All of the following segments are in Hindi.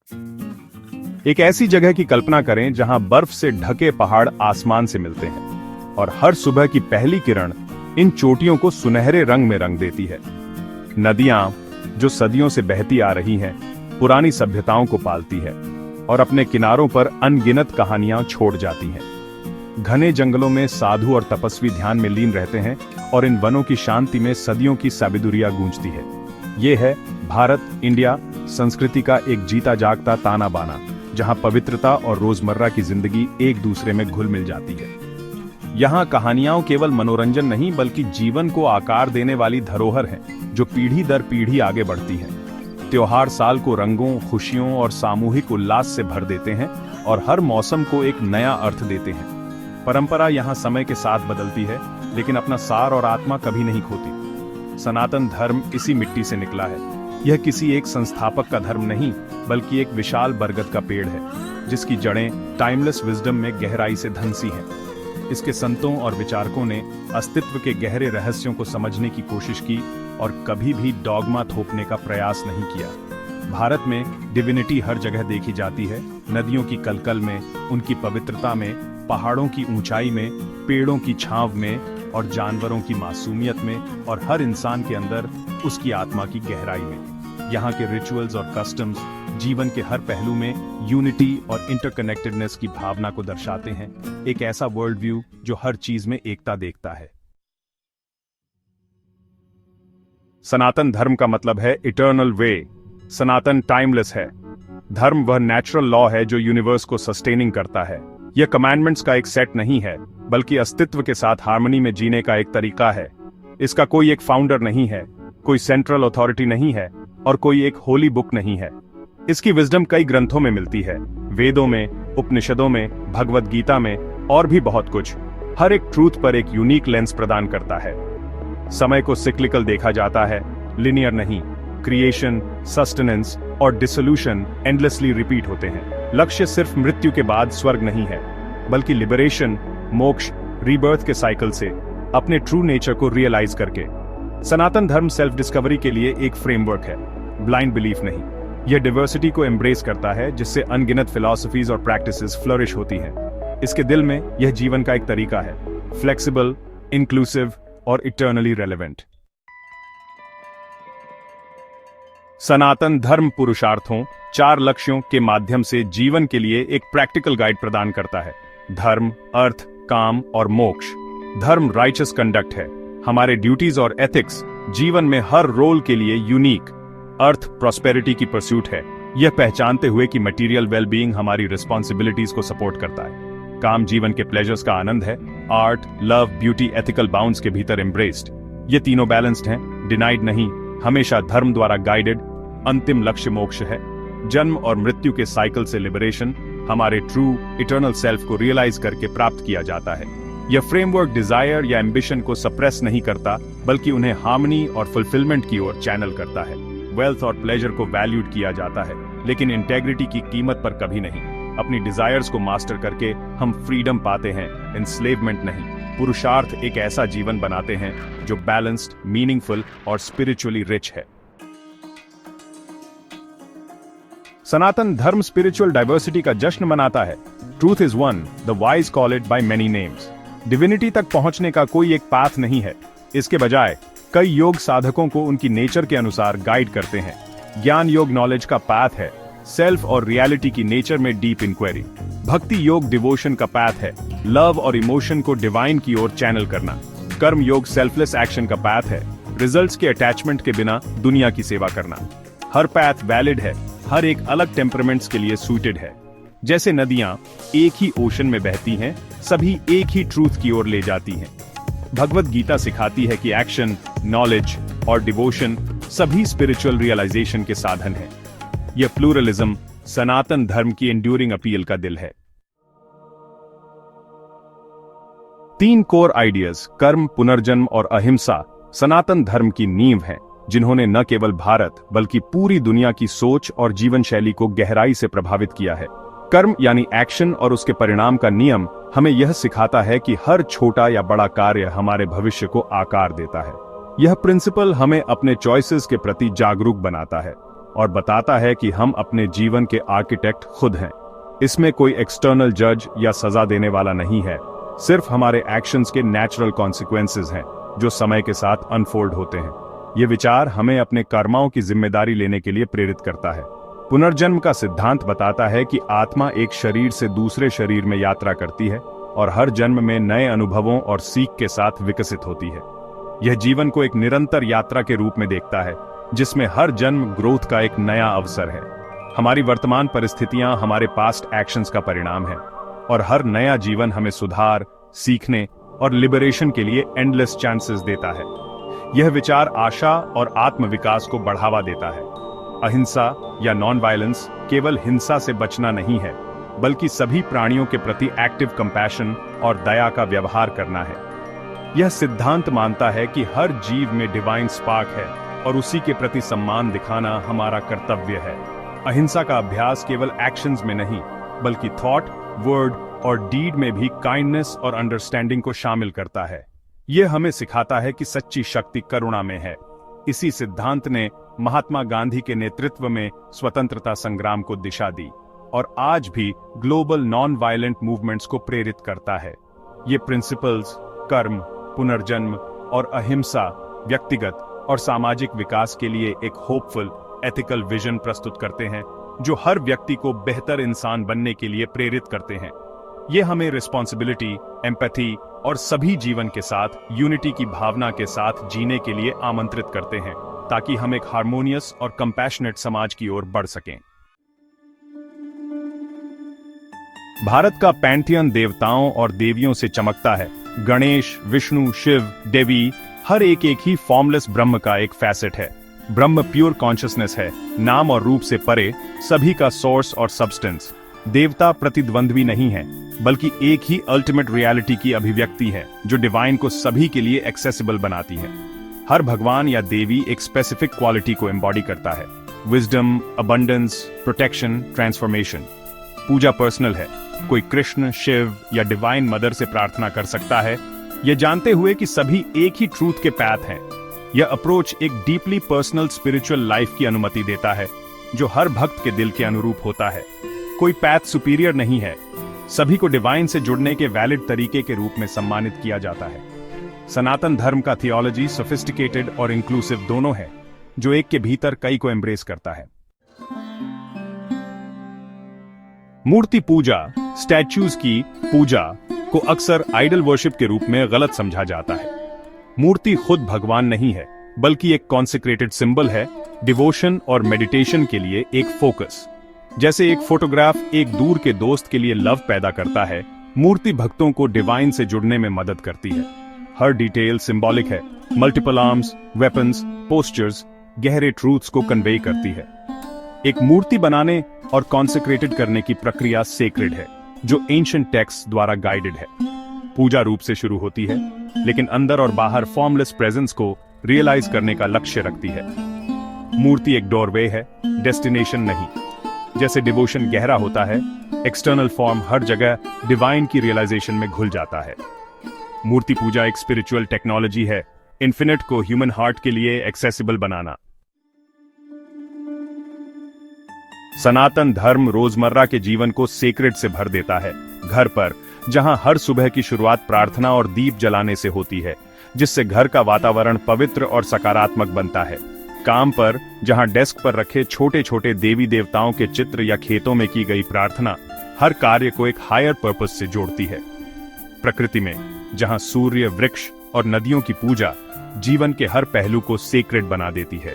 एक ऐसी जगह की कल्पना करें जहां बर्फ से ढके पहाड़ आसमान से मिलते हैं और हर सुबह की पहली किरण इन चोटियों को सुनहरे रंग में रंग देती है। नदियां जो सदियों से बहती आ रही हैं, पुरानी सभ्यताओं को पालती है और अपने किनारों पर अनगिनत कहानियां छोड़ जाती हैं। घने जंगलों में साधु और तपस्वी ध्यान में लीन रहते हैं और इन वनों की शांति में सदियों की साबिदुरिया गूंजती है। ये है भारत, इंडिया संस्कृति का एक जीता जागता ताना बाना, जहां पवित्रता और रोजमर्रा की जिंदगी एक दूसरे में घुल मिल जाती है। यहाँ कहानियां केवल मनोरंजन नहीं बल्कि जीवन को आकार देने वाली धरोहर हैं, जो पीढ़ी दर पीढ़ी आगे बढ़ती हैं। त्योहार साल को रंगों, खुशियों और सामूहिक उल्लास से भर देते हैं और हर मौसम को एक नया अर्थ देते हैं। परंपरा यहाँ समय के साथ बदलती है, लेकिन अपना सार और आत्मा कभी नहीं खोती। सनातन धर्म इसी मिट्टी से निकला है। यह किसी एक संस्थापक का धर्म नहीं, बल्कि एक विशाल बरगद का पेड़ है, जिसकी जड़ें टाइमलेस विजडम में गहराई से धंसी हैं। इसके संतों और विचारकों ने अस्तित्व के गहरे रहस्यों को समझने की कोशिश की और कभी भी डॉगमा थोपने का प्रयास नहीं किया। भारत में डिविनिटी हर जगह देखी जाती है, नदियों की कलकल में, उनकी पवित्रता में, पहाड़ों की ऊंचाई में, पेड़ों की छांव में और जानवरों की मासूमियत में और हर इंसान के अंदर उसकी आत्मा की गहराई में। यहाँ के रिचुअल्स और कस्टम्स जीवन के हर पहलू में यूनिटी और इंटरकनेक्टेडनेस की भावना को दर्शाते हैं, एक ऐसा वर्ल्ड व्यू जो हर चीज में एकता देखता है। सनातन धर्म का मतलब है इटर्नल वे। सनातन टाइमलेस है। धर्म वह नेचुरल लॉ है जो यूनिवर्स को सस्टेनिंग करता है। यह कमांडमेंट्स का एक सेट नहीं है, बल्कि अस्तित्व के साथ हार्मनी में जीने का एक तरीका है। इसका कोई एक फाउंडर नहीं है, कोई सेंट्रल अथॉरिटी नहीं है और कोई एक होली बुक नहीं है। इसकी विजडम कई ग्रंथों में मिलती है, वेदों में, उपनिषदों में, भगवद गीता में और भी बहुत कुछ। हर एक ट्रूथ पर एक यूनिक लेंस प्रदान करता है। समय को सिक्लिकल देखा जाता है, लिनियर नहीं। क्रिएशन, सस्टेनेंस और डिसोल्यूशन एंडलेसली रिपीट होते हैं। लक्ष्य सिर्फ मृत्यु के बाद स्वर्ग नहीं है, बल्कि लिबरेशन, मोक्ष, रीबर्थ के साइकिल से अपने ट्रू नेचर को रियलाइज करके। सनातन धर्म सेल्फ डिस्कवरी के लिए एक फ्रेमवर्क है, ब्लाइंड बिलीफ नहीं। यह डाइवर्सिटी को एम्ब्रेस करता है, जिससे अनगिनत फिलॉसफीज और प्रैक्टिसेस फ्लरिश होती हैं। इसके दिल में यह जीवन का एक तरीका है, फ्लेक्सिबल, इंक्लूसिव और इटर्नली रेलेवेंट। सनातन धर्म पुरुषार्थों, 4 लक्ष्यों के माध्यम से जीवन के लिए एक प्रैक्टिकल गाइड प्रदान करता है। धर्म, अर्थ, काम और मोक्ष। धर्म राइचस कंडक्ट है, हमारे ड्यूटीज और एथिक्स जीवन में हर रोल के लिए यूनिक। अर्थ प्रॉस्पेरिटी की परस्यूट है, यह पहचानते हुए कि मटेरियल वेलबीइंग हमारी रिस्पॉन्सिबिलिटीज को सपोर्ट करता है। काम जीवन के प्लेजर्स का आनंद है, art, love, beauty ethical bounds के भीतर एम्ब्रेस्ड। ये तीनों बैलेंस्ड हैं, डिनाइड नहीं, हमेशा धर्म द्वारा गाइडेड। अंतिम लक्ष्य मोक्ष है, जन्म और मृत्यु के साइकिल से लिबरेशन, हमारे ट्रू इटर्नल सेल्फ को रियलाइज करके प्राप्त किया जाता है। यह फ्रेमवर्क डिजायर या एम्बिशन को सप्रेस नहीं करता, बल्कि उन्हें हार्मनी और फुलफिलमेंट की ओर चैनल करता है। वेल्थ और प्लेजर को वैल्यूड किया जाता है, लेकिन इंटेग्रिटी की कीमत पर कभी नहीं। अपनी डिजायर्स को मास्टर करके हम फ्रीडम पाते हैं, एनस्लेवमेंट नहीं। पुरुषार्थ एक ऐसा जीवन बनाते हैं जो बैलेंस्ड, मीनिंगफुल और स्पिरिचुअली रिच है। सनातन धर्म स्पिरिचुअल डाइवर्सिटी का जश्न मनाता है। Truth is one, the wise call it by many names. Divinity तक पहुंचने का कोई एक पाथ नहीं है, इसके बजाय कई योग साधकों को उनकी नेचर के अनुसार गाइड करते हैं। ज्ञान योग नॉलेज का पाथ है, सेल्फ और रियलिटी की नेचर में डीप इंक्वायरी। भक्ति योग डिवोशन का पाथ है, लव और इमोशन को डिवाइन की ओर चैनल करना। कर्म योग सेल्फलेस एक्शन का पाथ है, रिजल्ट्स के अटैचमेंट के बिना दुनिया की सेवा करना। हर पाथ वैलिड है, हर एक अलग टेम्परामेंट्स के लिए सूटेड है। जैसे नदियां एक ही ओशन में बहती हैं, सभी एक ही ट्रूथ की ओर ले जाती हैं। भगवद गीता सिखाती है कि एक्शन, नॉलेज और डिवोशन सभी स्पिरिचुअल रियलाइजेशन के साधन हैं। यह प्लूरलिज्म सनातन धर्म की एंड्यूरिंग अपील का दिल है। 3 कोर आइडियाज, कर्म, पुनर्जन्म और अहिंसा, सनातन धर्म की नींव हैं, जिन्होंने न केवल भारत बल्कि पूरी दुनिया की सोच और जीवन शैली को गहराई से प्रभावित किया है। कर्म यानी एक्शन और उसके परिणाम का नियम हमें यह सिखाता है कि हर छोटा या बड़ा कार्य हमारे भविष्य को आकार देता है। यह प्रिंसिपल हमें अपने चॉइसेस के प्रति जागरूक बनाता है और बताता है कि हम अपने जीवन के आर्किटेक्ट खुद हैं। इसमें कोई एक्सटर्नल जज या सजा देने वाला नहीं है, सिर्फ हमारे एक्शंस के नेचुरल कॉन्सिक्वेंसेस हैं जो समय के साथ अनफोल्ड होते हैं। ये विचार हमें अपने कर्माओं की जिम्मेदारी लेने के लिए प्रेरित करता है। पुनर्जन्म का सिद्धांत बताता है कि आत्मा एक शरीर से दूसरे शरीर में यात्रा करती है और हर जन्म में नए अनुभवों और सीख के साथ विकसित होती है। यह जीवन को एक निरंतर यात्रा के रूप में देखता है, जिसमें हर जन्म ग्रोथ का एक नया अवसर है। हमारी वर्तमान परिस्थितियां हमारे पास्ट एक्शंस का परिणाम है और हर नया जीवन हमें सुधार, सीखने और लिबरेशन के लिए एंडलेस चांसेस देता है। यह विचार आशा और आत्मविकास को बढ़ावा देता है। अहिंसा या नॉन वायलेंस केवल हिंसा से बचना नहीं है, बल्कि सभी प्राणियों के प्रति एक्टिव कंपैशन और दया का व्यवहार करना है। यह सिद्धांत मानता है कि हर जीव में डिवाइन स्पार्क है और उसी के प्रति सम्मान दिखाना हमारा कर्तव्य है। अहिंसा का अभ्यास केवल एक्शंस में नहीं, बल्कि थॉट, वर्ड और डीड में भी काइंडनेस और अंडरस्टैंडिंग को शामिल करता है। यह हमें सिखाता है कि सच्ची शक्ति करुणा में है। इसी सिद्धांत ने महात्मा गांधी के नेतृत्व में स्वतंत्रता संग्राम को दिशा दी और आज भी ग्लोबल नॉन वायलेंट मूवमेंट्स को प्रेरित करता है। ये प्रिंसिपल्स कर्म, पुनर्जन्म और अहिंसा व्यक्तिगत और सामाजिक विकास के लिए एक होपफुल, एथिकल विजन प्रस्तुत करते हैं, जो हर व्यक्ति को बेहतर इंसान बनने के लिए प्रेरित करते हैं। ये हमें रिस्पॉन्सिबिलिटी, एम्पैथी और सभी जीवन के साथ यूनिटी की भावना के साथ जीने के लिए आमंत्रित करते हैं, ताकि हम एक हार्मोनियस और कंपैशनेट समाज की ओर बढ़ सकें। भारत का पैंथियन देवताओं और देवियों से चमकता है। गणेश, विष्णु, शिव, देवी, हर एक ही फॉर्मलेस ब्रह्म का एक फैसेट है। ब्रह्म प्योर कॉन्शियसनेस है, नाम और रूप से परे, सभी का सोर्स और सब्सटेंस। देवता प्रतिद्वंद्वी नहीं है, बल्कि एक ही अल्टीमेट रियलिटी की अभिव्यक्ति है, जो डिवाइन को सभी के लिए एक्सेसिबल बनाती है। हर भगवान या देवी एक स्पेसिफिक क्वालिटी को एम्बॉडी करता है: विजडम, अबंडेंस, प्रोटेक्शन, ट्रांसफॉर्मेशन। पूजा पर्सनल है, कोई कृष्ण, शिव या डिवाइन मदर से प्रार्थना कर सकता है, यह जानते हुए कि सभी एक ही ट्रूथ के पैथ हैं। यह अप्रोच एक डीपली पर्सनल स्पिरिचुअल लाइफ की अनुमति देता है, जो हर भक्त के दिल के अनुरूप होता है। कोई पैथ सुपीरियर नहीं है, सभी को डिवाइन से जुड़ने के वैलिड तरीके के रूप में सम्मानित किया जाता है। सनातन धर्म का थियोलॉजी सोफिस्टिकेटेड और इंक्लूसिव दोनों है, जो एक के भीतर कई को एम्ब्रेस करता है। मूर्ति पूजा, स्टैच्यूज की पूजा को अक्सर आइडल वर्शिप के रूप में गलत समझा जाता है। मूर्ति खुद भगवान नहीं है, बल्कि एक कॉन्सेक्रेटेड सिंबल है, डिवोशन और मेडिटेशन के लिए एक फोकस। जैसे एक फोटोग्राफ एक दूर के दोस्त के लिए लव पैदा करता है, मूर्ति भक्तों को डिवाइन से जुड़ने में मदद करती है। हर डिटेल सिंबॉलिक है, मल्टीपल आर्म्स, वेपन्स, पोस्चर्स गहरे ट्रूथ्स को कन्वे करती है। एक मूर्ति बनाने और कॉन्सेक्रेटेड करने की प्रक्रिया सेक्रेड है, जो एंशिएंट टेक्स्ट द्वारा गाइडेड है। पूजा रूप से शुरू होती है, लेकिन अंदर और बाहर फॉर्मलेस प्रेजेंस को रियलाइज करने का लक्ष्य रखती है। मूर्ति एक डोरवे है, डेस्टिनेशन नहीं। जैसे डिवोशन गहरा होता है, एक्सटर्नल फॉर्म हर जगह डिवाइन की रियलाइजेशन में घुल जाता है। मूर्ति पूजा एक स्पिरिचुअल टेक्नोलॉजी है, इन्फिनिट को ह्यूमन हार्ट के लिए एक्सेसिबल बनाना। सनातन धर्म रोजमर्रा के जीवन को सेक्रेड से भर देता है। घर पर, जहां हर सुबह की शुरुआत प्रार्थना और दीप जलाने से होती है, जिससे घर का वातावरण पवित्र और सकारात्मक बनता है। काम पर, जहां डेस्क पर रखे छोटे छोटे देवी देवताओं के चित्र या खेतों में की गई प्रार्थना हर कार्य को एक हायर पर्पस से जोड़ती है। प्रकृति में, जहां सूर्य, वृक्ष और नदियों की पूजा जीवन के हर पहलू को सेक्रेड बना देती है।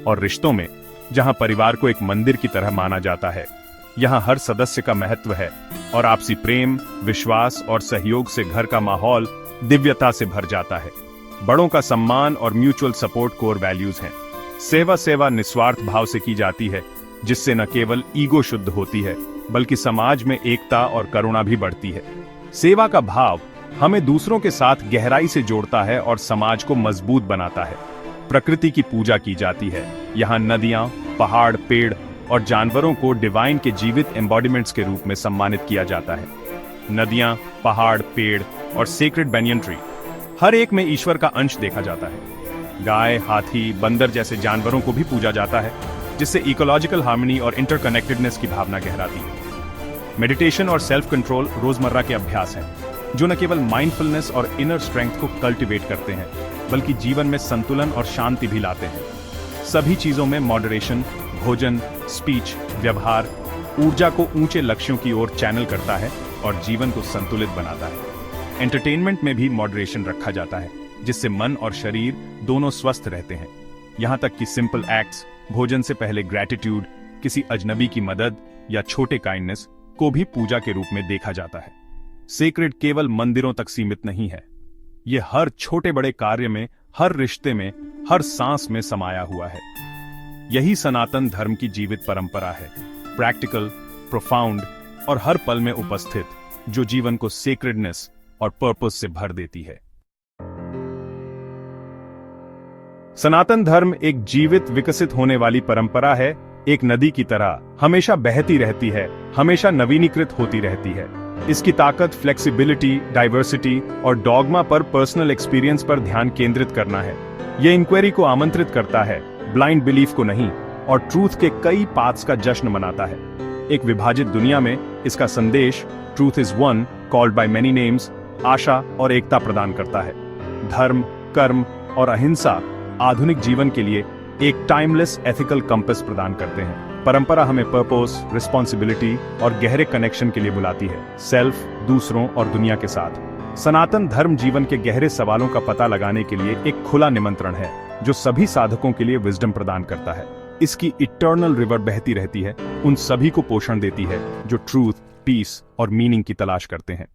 और रिश्तों में, जहां परिवार को एक मंदिर की तरह माना जाता है, यहां हर सदस्य का महत्व है और आपसी प्रेम, विश्वास और सहयोग से घर का माहौल दिव्यता से भर जाता है। बड़ों का सम्मान और म्यूचुअल सपोर्ट कोर वैल्यूज हैं। सेवा निस्वार्थ भाव से की जाती है, जिससे न केवल ईगो शुद्ध होती है, बल्कि समाज में एकता और करुणा भी बढ़ती है। सेवा का भाव हमें दूसरों के साथ गहराई से जोड़ता है और समाज को मजबूत बनाता है। प्रकृति की पूजा की जाती है, यहाँ नदियां, पहाड़, पेड़ और जानवरों को डिवाइन के जीवित एम्बॉडीमेंट्स के रूप में सम्मानित किया जाता है। नदियां, पहाड़, पेड़ और सेक्रेड बैनियन ट्री, हर एक में ईश्वर का अंश देखा जाता है। गाय, हाथी, बंदर जैसे जानवरों को भी पूजा जाता है, जिससे इकोलॉजिकल हार्मनी और इंटरकनेक्टेडनेस की भावना गहराती है। मेडिटेशन और सेल्फ कंट्रोल रोजमर्रा के अभ्यास हैं, जो न केवल माइंडफुलनेस और इनर स्ट्रेंथ को कल्टीवेट करते हैं, बल्कि जीवन में संतुलन और शांति भी लाते हैं। सभी चीजों में मॉडरेशन, भोजन, स्पीच, व्यवहार, ऊर्जा को ऊंचे लक्ष्यों की ओर चैनल करता है और जीवन को संतुलित बनाता है। एंटरटेनमेंट में भी मॉडरेशन रखा जाता है, जिससे मन और शरीर दोनों स्वस्थ रहते हैं। यहाँ तक कि सिंपल एक्ट्स, भोजन से पहले ग्रैटिट्यूड, किसी अजनबी की मदद या छोटे काइंडनेस को भी पूजा के रूप में देखा जाता है। सेक्रेड केवल मंदिरों तक सीमित नहीं है, ये हर छोटे बड़े कार्य में, हर रिश्ते में, हर सांस में समाया हुआ है। यही सनातन धर्म की जीवित परंपरा है, प्रैक्टिकल, प्रोफाउंड और हर पल में उपस्थित, जो जीवन को सेक्रेडनेस और पर्पस से भर देती है। सनातन धर्म एक जीवित, विकसित होने वाली परंपरा है, एक नदी की तरह हमेशा बहती रहती है, हमेशा नवीनीकृत होती रहती है। इसकी ताकत फ्लेक्सिबिलिटी, डाइवर्सिटी और डॉगमा पर पर्सनल एक्सपीरियंस पर ध्यान केंद्रित करना है। यह इंक्वायरी को आमंत्रित करता है, ब्लाइंड बिलीफ को नहीं, और ट्रूथ के कई पाथ्स का जश्न मनाता है। एक विभाजित दुनिया में इसका संदेश truth is one, called by many names, आशा और एकता प्रदान करता है। धर्म, कर्म और अहिंसा आधुनिक जीवन के लिए एक टाइमलेस एथिकल कंपास प्रदान करते हैं। परंपरा हमें पर्पस, रिस्पॉन्सिबिलिटी और गहरे कनेक्शन के लिए बुलाती है, सेल्फ, दूसरों और दुनिया के साथ। सनातन धर्म जीवन के गहरे सवालों का पता लगाने के लिए एक खुला निमंत्रण है, जो सभी साधकों के लिए विजडम प्रदान करता है। इसकी इटर्नल रिवर बहती रहती है, उन सभी को पोषण देती है जो ट्रूथ, पीस और मीनिंग की तलाश करते हैं।